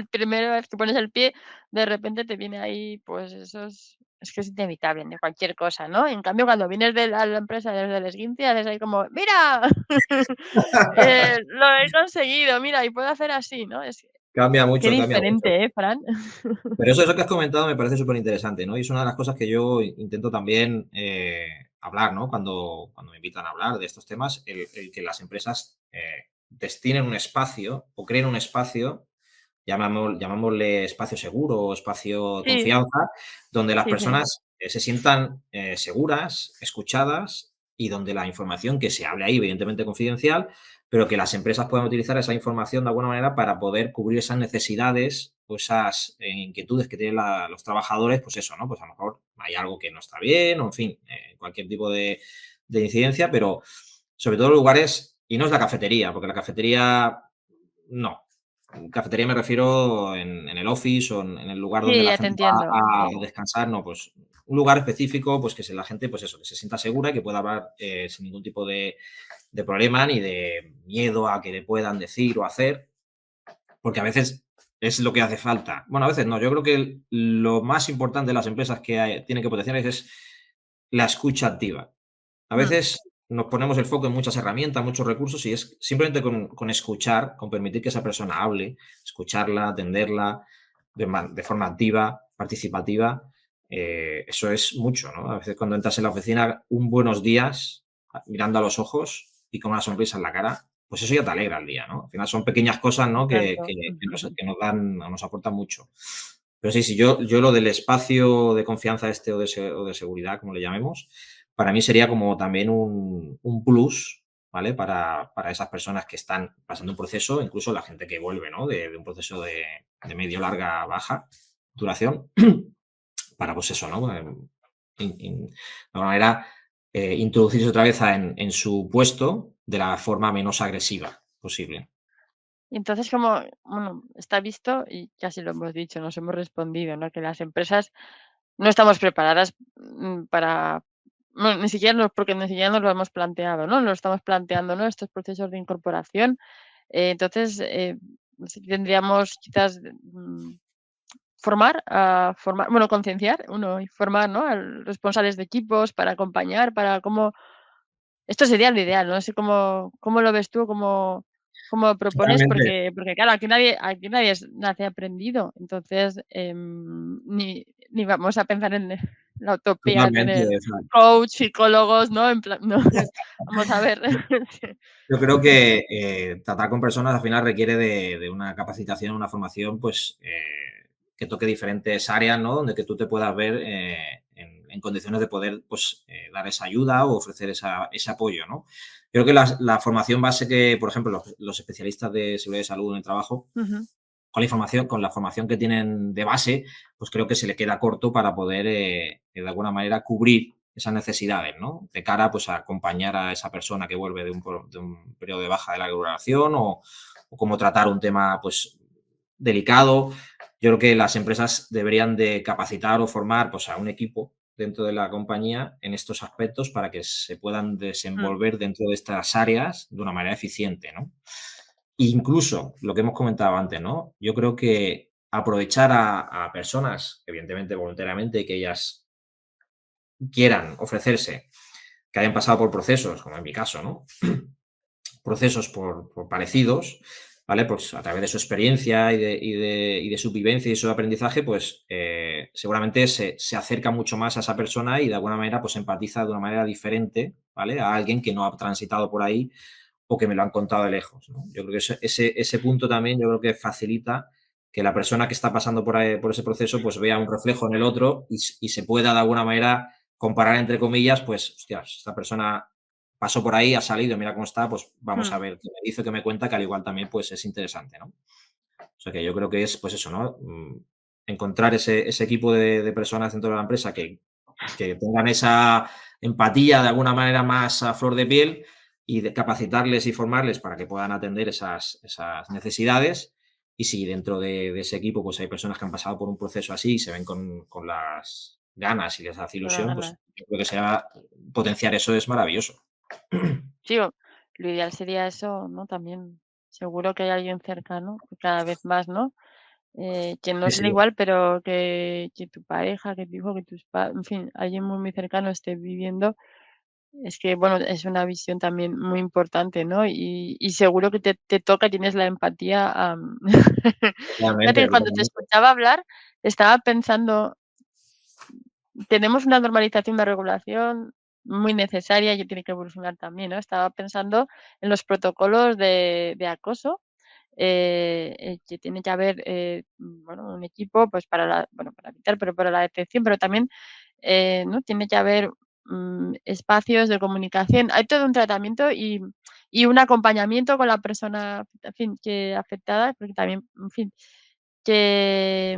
[SPEAKER 2] primera vez que pones el pie, de repente te viene ahí, pues es que es inevitable de cualquier cosa, ¿no? En cambio, cuando vienes de la empresa desde el esguince, haces ahí como: "Mira, lo he conseguido, mira, y puedo hacer así", ¿no? Es
[SPEAKER 3] cambia
[SPEAKER 2] qué
[SPEAKER 3] mucho, cambia mucho.
[SPEAKER 2] diferente, ¿eh, Fran?
[SPEAKER 3] Pero eso que has comentado me parece súper interesante, ¿no? Y es una de las cosas que yo intento también hablar, ¿no? Cuando me invitan a hablar de estos temas, el que las empresas destinen un espacio o creen un espacio, llamámosle espacio seguro o espacio de
[SPEAKER 2] Sí,
[SPEAKER 3] confianza, donde las
[SPEAKER 2] sí, sí.
[SPEAKER 3] personas se sientan seguras, escuchadas y donde la información que se hable ahí, evidentemente confidencial, pero que las empresas puedan utilizar esa información de alguna manera para poder cubrir esas necesidades o esas inquietudes que tienen los trabajadores, pues eso, ¿no? Pues a lo mejor hay algo que no está bien, o en fin, cualquier tipo de incidencia, pero sobre todo en lugares, y no es la cafetería, porque la cafetería, no. Cafetería me refiero en el office o en el lugar donde
[SPEAKER 2] Sí,
[SPEAKER 3] la
[SPEAKER 2] ya te
[SPEAKER 3] gente
[SPEAKER 2] entiendo,
[SPEAKER 3] va a
[SPEAKER 2] sí.
[SPEAKER 3] descansar, no, pues un lugar específico, pues que la gente, pues eso, que se sienta segura y que pueda hablar sin ningún tipo de problema ni de miedo a que le puedan decir o hacer, porque a veces es lo que hace falta. Bueno, a veces no, yo creo que lo más importante de las empresas que tienen que potenciar es la escucha activa. A
[SPEAKER 2] Mm,
[SPEAKER 3] veces nos ponemos el foco en muchas herramientas, muchos recursos y es simplemente con escuchar, con permitir que esa persona hable, escucharla, atenderla de forma activa, participativa, eso es mucho, ¿no? A veces cuando entras en la oficina, un buenos días, mirando a los ojos y con una sonrisa en la cara, pues eso ya te alegra el día, ¿no? Al final son pequeñas cosas, ¿no?
[SPEAKER 2] tanto.
[SPEAKER 3] Que nos dan, nos aportan mucho. Pero sí, sí, yo lo del espacio de confianza este o de seguridad, como le llamemos, para mí sería como también un plus, ¿vale? Para esas personas que están pasando un proceso, incluso la gente que vuelve, ¿no? De un proceso de medio, larga, baja duración, para pues eso, ¿no? De alguna manera, introducirse otra vez en su puesto de la forma menos agresiva posible.
[SPEAKER 2] Y entonces, como, bueno, está visto y casi lo hemos dicho, nos hemos respondido, ¿no? Que las empresas no estamos preparadas, para no, ni siquiera nos porque ni siquiera nos lo hemos planteado, ¿no? Lo estamos planteando, ¿no? Estos procesos de incorporación. Entonces, no sé, tendríamos quizás, formar, bueno, concienciar, uno, y formar, ¿no? A responsables de equipos para acompañar, para cómo esto sería lo ideal, no sé cómo lo ves tú, cómo propones,
[SPEAKER 3] Totalmente,
[SPEAKER 2] porque claro, aquí nadie nace aprendido, entonces, ni vamos a pensar en la utopía de
[SPEAKER 3] totalmente.
[SPEAKER 2] tener
[SPEAKER 3] O sea,
[SPEAKER 2] coach, psicólogos, ¿no? En plan, no, vamos a ver.
[SPEAKER 3] yo creo que tratar con personas al final requiere de una capacitación, una formación, pues que toque diferentes áreas, ¿no? Donde que tú te puedas ver en condiciones de poder, pues, dar esa ayuda o ofrecer ese apoyo, ¿no? Creo que la formación base que, por ejemplo, los especialistas de seguridad y salud en el trabajo,
[SPEAKER 2] Ujú,
[SPEAKER 3] con la formación que tienen de base, pues creo que se le queda corto para poder, de alguna manera, cubrir esas necesidades, ¿no? De cara, pues, a acompañar a esa persona que vuelve de un periodo de baja de larga duración o cómo tratar un tema, pues, delicado. Yo creo que las empresas deberían de capacitar o formar, pues, a un equipo dentro de la compañía en estos aspectos para que se puedan
[SPEAKER 2] mm,
[SPEAKER 3] desenvolver dentro de estas áreas de una manera eficiente, ¿no? Incluso lo que hemos comentado antes, ¿no? Yo creo que aprovechar a personas, evidentemente voluntariamente, que ellas quieran ofrecerse, que hayan pasado por procesos, como en mi caso, ¿no? Procesos por parecidos, ¿vale? Pues a través de su experiencia y de su vivencia y su aprendizaje, pues seguramente se acerca mucho más a esa persona y de alguna manera pues empatiza de una manera diferente, ¿vale? A alguien que no ha transitado por ahí o que me lo han contado de lejos, ¿no? Yo creo que ese punto también yo creo que facilita que la persona que está pasando por ese proceso pues vea un reflejo en el otro y se pueda de alguna manera comparar entre comillas, pues, hostias, esta persona pasó por ahí, ha salido, mira cómo está, pues vamos a
[SPEAKER 2] mm.
[SPEAKER 3] ver qué me dice, qué me cuenta, que al igual también pues es interesante, ¿no? sea que yo creo que es, pues eso, ¿no? Encontrar ese equipo de personas dentro de la empresa que tengan esa empatía de alguna manera más a flor de piel y de capacitarles y formarles para que puedan atender esas necesidades. Y si dentro de ese equipo pues hay personas que han pasado por un proceso así y se ven con las ganas y les hace
[SPEAKER 2] Con las
[SPEAKER 3] ilusión, pues
[SPEAKER 2] ganas.
[SPEAKER 3] yo creo que sea potenciar eso es maravilloso.
[SPEAKER 2] Sí, lo ideal sería eso, ¿no? También seguro que hay alguien cercano, que cada vez más, ¿no? Que no
[SPEAKER 3] Sí,
[SPEAKER 2] es
[SPEAKER 3] sí,
[SPEAKER 2] lo igual, pero que tu pareja, que tu hijo, que tus padres, en fin, alguien muy, muy cercano esté viviendo, es que, bueno, es una visión también muy importante, ¿no? Y seguro que te toca, tienes la empatía. Fíjate
[SPEAKER 3] totalmente,
[SPEAKER 2] que cuando te
[SPEAKER 3] totalmente.
[SPEAKER 2] escuchaba hablar, estaba pensando, tenemos una normalización, una regulación muy necesaria y que tiene que evolucionar también, ¿no? Estaba pensando en los protocolos de acoso, que tiene que haber, bueno, un equipo, pues, para evitar, pero para la detección, pero también, ¿no? Tiene que haber, espacios de comunicación. Hay todo un tratamiento y un acompañamiento con la persona, en fin, que afectada, porque también, en fin, que,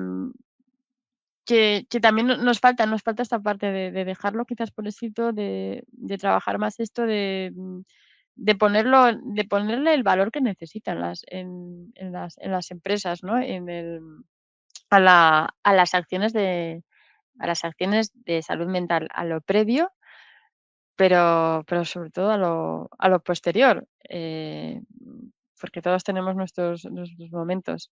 [SPEAKER 2] que también nos falta esta parte de dejarlo quizás por escrito, de trabajar más esto, de ponerle el valor que necesitan en las empresas, ¿no? A las acciones de salud mental, a lo previo, pero sobre todo a lo posterior, porque todos tenemos nuestros momentos.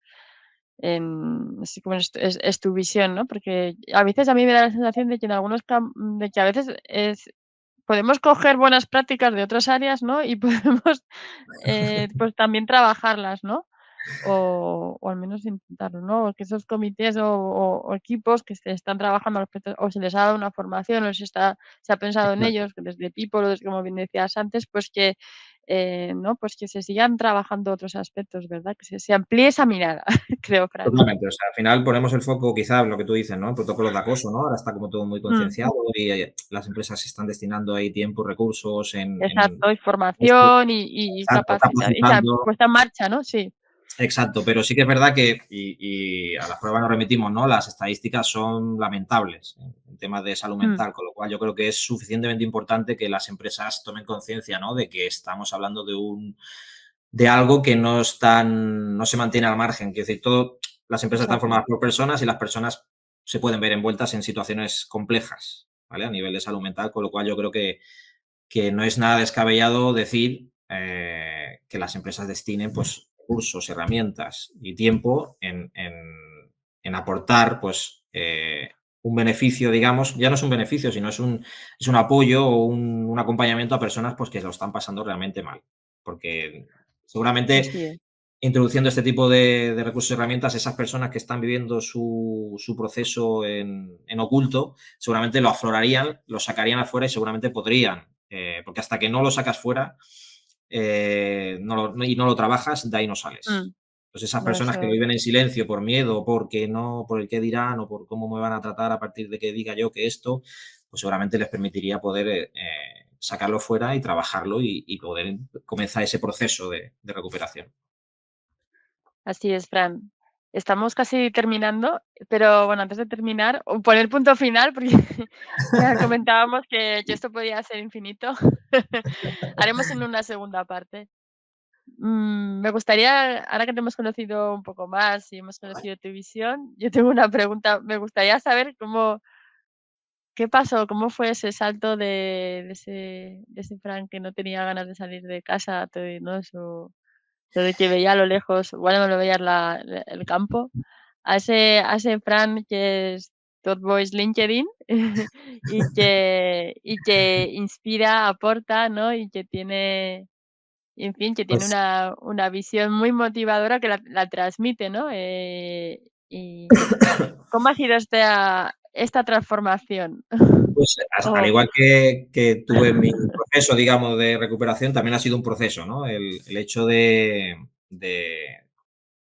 [SPEAKER 2] Así como es tu visión, ¿no? Porque a veces a mí me da la sensación de que de que a veces podemos coger buenas prácticas de otras áreas, ¿no? Y podemos, pues también trabajarlas, ¿no? O al menos intentarlo, ¿no? Que esos comités o equipos que se están trabajando al respecto, o se les ha dado una formación, o se ha pensado en ellos, que desde People, o desde, como bien decías antes, pues que, ¿no? Pues que se sigan trabajando otros aspectos, ¿verdad? Que se amplíe esa mirada, creo, Fran.
[SPEAKER 3] Totalmente, o sea, al final ponemos el foco quizá en lo que tú dices, ¿no? Protocolos de acoso, ¿no? Ahora está como todo muy
[SPEAKER 2] Mm,
[SPEAKER 3] concienciado y las empresas están destinando ahí tiempo, recursos en
[SPEAKER 2] exacto, y
[SPEAKER 3] esto.
[SPEAKER 2] formación y
[SPEAKER 3] Exacto,
[SPEAKER 2] capacitar y se ha
[SPEAKER 3] capacitando.
[SPEAKER 2] puesta en marcha, ¿no? Sí.
[SPEAKER 3] Exacto, pero sí que es verdad que, y a la prueba nos remitimos, ¿no? Las estadísticas son lamentables en temas de salud
[SPEAKER 2] Mm,
[SPEAKER 3] mental, con lo cual yo creo que es suficientemente importante que las empresas tomen conciencia, ¿no? De que estamos hablando de algo que no se mantiene al margen. Quiero decir, las empresas están
[SPEAKER 2] exacto.
[SPEAKER 3] formadas por personas y las personas se pueden ver envueltas en situaciones complejas, ¿vale? A nivel de salud mental, con lo cual yo creo que no es nada descabellado decir que las empresas destinen pues, recursos, herramientas y tiempo en aportar pues, un beneficio, digamos, ya no es un beneficio, sino es un apoyo o un acompañamiento a personas pues, que lo están pasando realmente mal. Porque seguramente
[SPEAKER 2] Así es.
[SPEAKER 3] introduciendo este tipo de recursos y herramientas, esas personas que están viviendo su proceso en oculto, seguramente lo aflorarían, lo sacarían afuera y seguramente podrían, porque hasta que no lo sacas fuera y no lo trabajas, de ahí no sales.
[SPEAKER 2] Mm,
[SPEAKER 3] Entonces, esas
[SPEAKER 2] no,
[SPEAKER 3] personas que
[SPEAKER 2] eso
[SPEAKER 3] viven en silencio por miedo, porque no, por el qué dirán o por cómo me van a tratar a partir de que diga yo que esto, pues seguramente les permitiría poder sacarlo fuera y trabajarlo y poder comenzar ese proceso de recuperación.
[SPEAKER 2] Así es, Fran. Estamos casi terminando, pero bueno, antes de terminar, o poner punto final, porque ya comentábamos que esto podía ser infinito. Haremos en una segunda parte. Me gustaría, ahora que te hemos conocido un poco más y hemos conocido tu visión, yo tengo una pregunta. Me gustaría saber qué pasó, cómo fue ese salto de ese Fran que no tenía ganas de salir de casa, ¿no? Desde que veía a lo lejos, igual no lo veía el campo, a ese Fran que es Top Voice LinkedIn y que inspira, aporta, ¿no? Y que tiene, en fin, que tiene
[SPEAKER 3] Pues
[SPEAKER 2] una visión muy motivadora que la transmite, ¿no? Y ¿cómo ha sido esta transformación?
[SPEAKER 3] Pues, al
[SPEAKER 2] Oh,
[SPEAKER 3] igual que tuve mi proceso, digamos, de recuperación, también ha sido un proceso, ¿no? El hecho de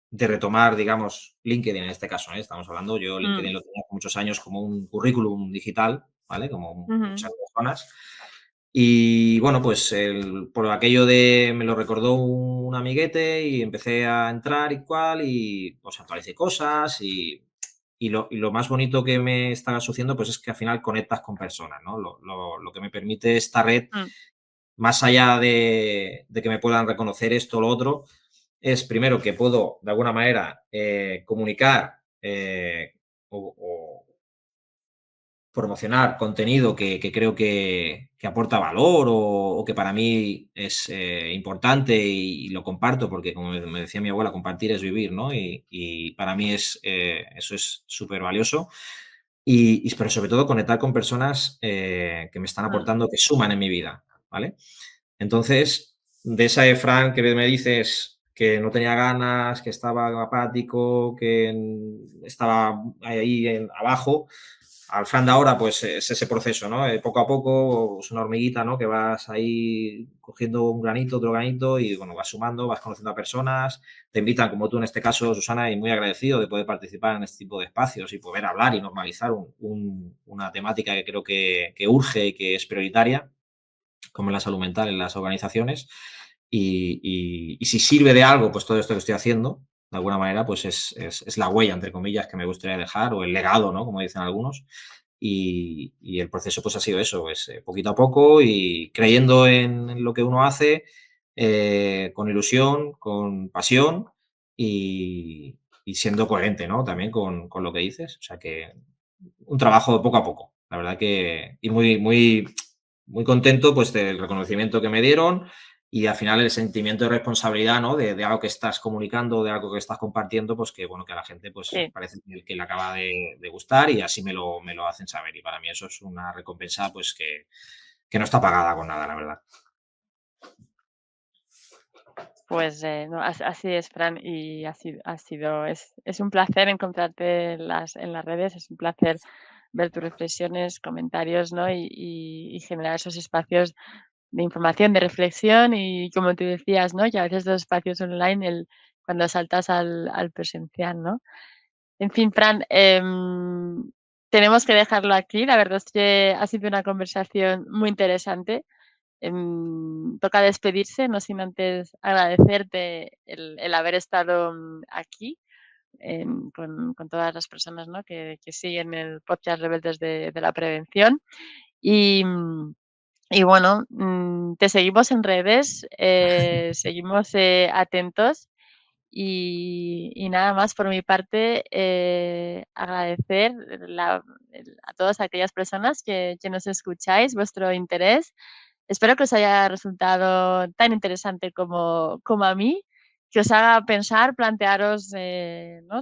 [SPEAKER 3] de retomar, digamos, LinkedIn en este caso, ¿eh? Estamos hablando, yo
[SPEAKER 2] mm,
[SPEAKER 3] LinkedIn lo tenía hace muchos años como un currículum digital, ¿vale? Como
[SPEAKER 2] ujú,
[SPEAKER 3] muchas personas. Y bueno, pues por aquello de me lo recordó un amiguete y empecé a entrar y cual, y pues actualicé cosas y lo más bonito que me está sucediendo pues es que al final conectas con personas, ¿no? Lo que me permite esta red,
[SPEAKER 2] Mm,
[SPEAKER 3] más allá de que me puedan reconocer esto o lo otro, es primero que puedo de alguna manera comunicar o promocionar contenido que creo que aporta valor o que para mí es importante y lo comparto porque, como me decía mi abuela, compartir es vivir, ¿no? Y para mí eso es súper valioso. Pero sobre todo conectar con personas que me están
[SPEAKER 2] mm.
[SPEAKER 3] aportando, que suman en mi vida, ¿vale? Entonces, de esa Fran que me dices que no tenía ganas, que estaba apático, que estaba ahí abajo, al Fran de ahora, pues es ese proceso, ¿no? Poco a poco es una hormiguita, ¿no? Que vas ahí cogiendo un granito, otro granito y, bueno, vas sumando, vas conociendo a personas, te invitan, como tú en este caso, Susana, y muy agradecido de poder participar en este tipo de espacios y poder hablar y normalizar una temática que creo que urge y que es prioritaria, como la salud mental en las organizaciones. Y si sirve de algo, pues todo esto que estoy haciendo, de alguna manera, pues es la huella, entre comillas, que me gustaría dejar, o el legado, ¿no? Como dicen algunos. Y el proceso, pues ha sido eso, pues poquito a poco y creyendo en lo que uno hace, con ilusión, con pasión y siendo coherente, ¿no? También con lo que dices. O sea que un trabajo poco a poco. La verdad que y muy contento, pues, del reconocimiento que me dieron y al final el sentimiento de responsabilidad, ¿no? De algo que estás comunicando, de algo que estás compartiendo, pues que, bueno, que a la gente, pues,
[SPEAKER 2] Sí,
[SPEAKER 3] parece que le acaba de gustar y así me lo hacen saber. Y para mí eso es una recompensa, pues, que no está pagada con nada, la verdad.
[SPEAKER 2] pues no, así es, Fran, y es un placer encontrarte en las redes, es un placer ver tus reflexiones, comentarios, ¿no? Y generar esos espacios de información, de reflexión y como tú decías, ¿no? Que a veces los espacios online, cuando saltas al presencial, ¿no? En fin, Fran, tenemos que dejarlo aquí. La verdad es que ha sido una conversación muy interesante. Toca despedirse, no sin antes agradecerte el haber estado aquí con todas las personas, ¿no? que siguen el podcast Rebeldes de la Prevención. Y, y bueno, te seguimos en redes, seguimos atentos y nada más por mi parte, agradecer a todas aquellas personas que nos escucháis vuestro interés. Espero que os haya resultado tan interesante como a mí, que os haga pensar, plantearos, ¿no?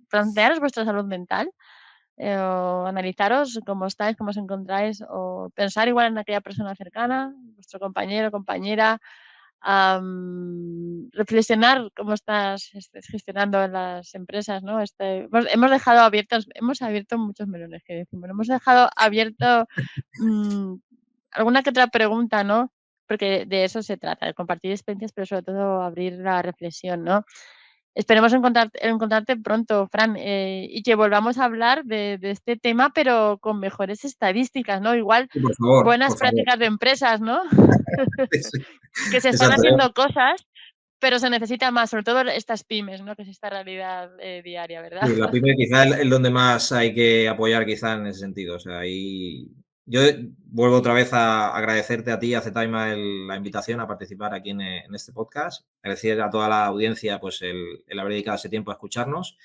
[SPEAKER 2] Plantearos vuestra salud mental, o analizaros cómo estáis, cómo os encontráis, o pensar igual en aquella persona cercana, vuestro compañero, compañera, reflexionar cómo estés gestionando las empresas, ¿no? Hemos dejado abiertos, hemos abierto muchos melones que decimos, hemos dejado abierto mm, alguna que otra pregunta, ¿no? Porque de eso se trata, de compartir experiencias, pero sobre todo abrir la reflexión, ¿no? Esperemos encontrarte pronto, Fran, y que volvamos a hablar de este tema, pero con mejores estadísticas, ¿no? Igual
[SPEAKER 3] Sí, por favor,
[SPEAKER 2] buenas
[SPEAKER 3] por favor.
[SPEAKER 2] prácticas de empresas, ¿no?
[SPEAKER 3] Sí,
[SPEAKER 2] Que se están
[SPEAKER 3] exacto.
[SPEAKER 2] haciendo cosas, pero se necesita más, sobre todo estas pymes, ¿no? Que es esta realidad diaria, ¿verdad?
[SPEAKER 3] Sí, la pyme quizá es donde más hay que apoyar quizá en ese sentido. O sea, y yo vuelvo otra vez a agradecerte a ti, a Zetaima, la invitación a participar aquí en este podcast. Agradecer a toda la audiencia pues el haber dedicado ese tiempo a escucharnos.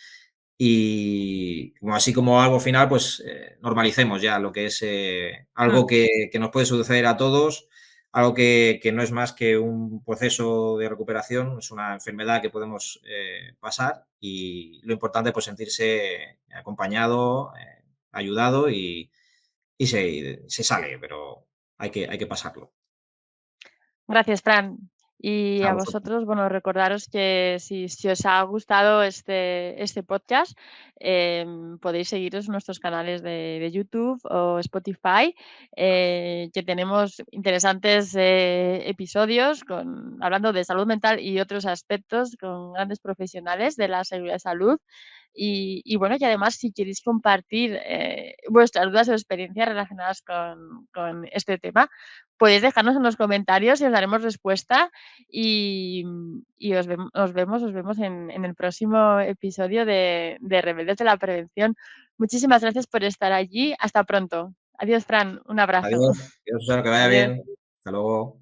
[SPEAKER 3] Y como así como algo final, pues normalicemos ya lo que es
[SPEAKER 2] Mm,
[SPEAKER 3] algo que nos puede suceder a todos, algo que no es más que un proceso de recuperación, es una enfermedad que podemos pasar y lo importante es pues sentirse acompañado, ayudado y se sale, pero hay que pasarlo.
[SPEAKER 2] Gracias, Fran. Y
[SPEAKER 3] A
[SPEAKER 2] a
[SPEAKER 3] vosotros.
[SPEAKER 2] vosotros, bueno, recordaros que si os ha gustado este podcast, podéis seguiros en nuestros canales de YouTube o Spotify, que tenemos interesantes episodios hablando de salud mental y otros aspectos con grandes profesionales de la seguridad de salud. Y bueno, y además si queréis compartir vuestras dudas o experiencias relacionadas con este tema, podéis dejarnos en los comentarios y os daremos respuesta y os vemos en el próximo episodio de Rebeldes de la Prevención. Muchísimas gracias por estar allí. Hasta pronto. Adiós, Fran. Un abrazo.
[SPEAKER 3] Adiós, Susana, que vaya
[SPEAKER 2] Adiós.
[SPEAKER 3] bien. Hasta luego.